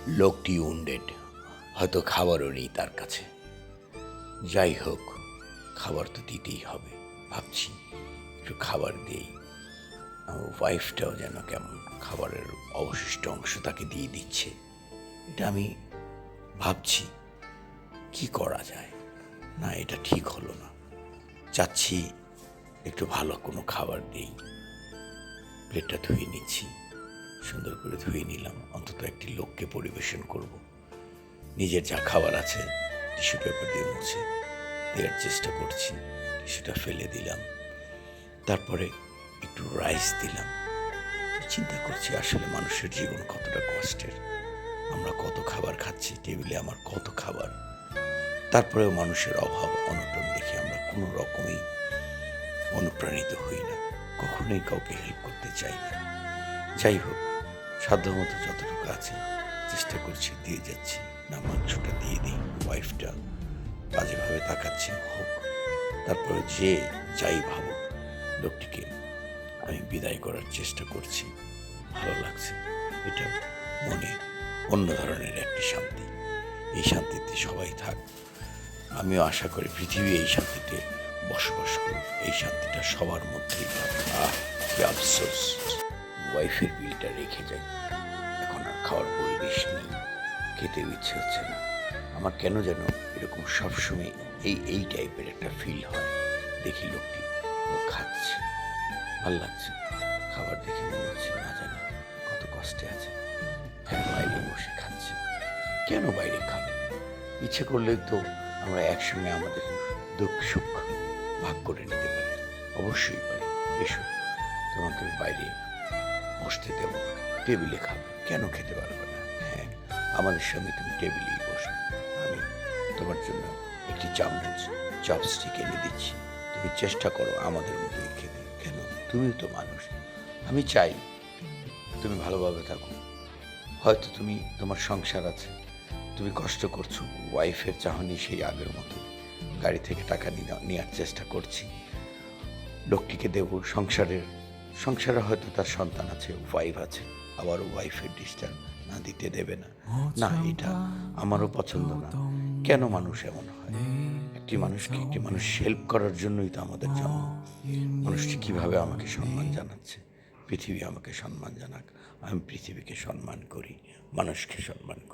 লোকটি উন্ডেড, হয়তো খাবারও নেই তার কাছে। যাই হোক, খাবার তো দিতেই হবে। ভাবছি একটু খাবার দিই। আমার ওয়াইফটাও যেন কেমন খাবারের অবশিষ্ট অংশ তাকে দিয়ে দিচ্ছে। এটা আমি ভাবছি কি করা যায়। না, এটা ঠিক হলো না। চাচ্ছি একটু ভালো কোনো খাবার দিই। প্লেটটা ধুয়ে নিচ্ছি, সুন্দর করে ধুয়ে নিলাম। অন্তত একটি লোককে পরিবেশন করব। নিজের যা খাবার আছে টিস্যু পেপার দিয়ে মুছে দেওয়ার চেষ্টা করছি। টিস্যুটা ফেলে দিলাম। তারপরে একটু রাইস দিলাম। চিন্তা করছি আসলে মানুষের জীবন কতটা কষ্টের। আমরা কত খাবার খাচ্ছি, টেবিলে আমার কত খাবার। তারপরেও মানুষের অভাব অনটন দেখে আমরা কোনো রকমেই অনুপ্রাণিত হই না, কখনোই কাউকে হেল্প করতে চাই না। যাই হোক, সাধ্যমতো যতটুকু আছে চেষ্টা করছি, দিয়ে যাচ্ছি। না, মাংসটা দিয়ে দিই। ওয়াইফটা বাজেভাবে তাকাচ্ছে, হোক। তারপরে যে যাই ভাবুক, লোকটিকে আমি বিদায় করার চেষ্টা করছি। ভালো লাগছে। এটা মনে অন্য ধরনের একটি শান্তি। এই শান্তিতে সবাই থাক। আমিও আশা করি পৃথিবী এই শান্তিতে বসবাস করুক। এই শান্তিটা সবার মধ্যেই থাকে। কি আফসোস, ওয়াইফের বিলটা রেখে যাই। এখন আর খাওয়ার পরিবেশ নেই, খেতেও ইচ্ছে হচ্ছে না। আমার কেন যেন এরকম সবসময় এই টাইপের একটা ফিল হয়। দেখি লোকটি ও খাচ্ছে, ভাল লাগছে। খাবার দেখে মনে হচ্ছে না জানি কত কষ্টে আছে। হ্যাঁ, বাইরে বসে খাচ্ছে। কেন বাইরে খাবে? ইচ্ছে করলে তো আমরা একসঙ্গে আমাদের দুঃখ সুখ ভাগ করে নিতে পারি। অবশ্যই পারি। এসো, তোমাকে বাইরে বসতে দেবো, টেবিলে খাবে। কেন খেতে পারবে না? হ্যাঁ, আমাদের সঙ্গে তুমি টেবিলেই বসো। আমি তোমার জন্য একটি চামচ চপস্টিক এনে দিচ্ছি। তুমি চেষ্টা করো আমাদের মতোই খেতে। কেন? তুমিও তো মানুষ। আমি চাই তুমি ভালোভাবে থাকো। হয়তো তুমি তোমার সংসার আছে, তুমি কষ্ট করছো। ওয়াইফের চাহনি সেই আগের মতো। গাড়ি থেকে টাকা নেওয়ার চেষ্টা করছি। লোকটিকে দেব। সংসারে হয়তো তার সন্তান আছে, ওয়াইফ আছে। আবার ওয়াইফের ডিস্টার্ব না দিতে দেবে না। না, এটা আমারও পছন্দ না। কেন মানুষ এমন হয়? একটি মানুষ হেল্প করার জন্যই তো আমাদের জন্ম। মানুষটি কিভাবে আমাকে সম্মান জানাচ্ছে। পৃথিবী আমাকে সম্মান জানাক। আমি পৃথিবীকে সম্মান করি, মানুষকে সম্মান করি।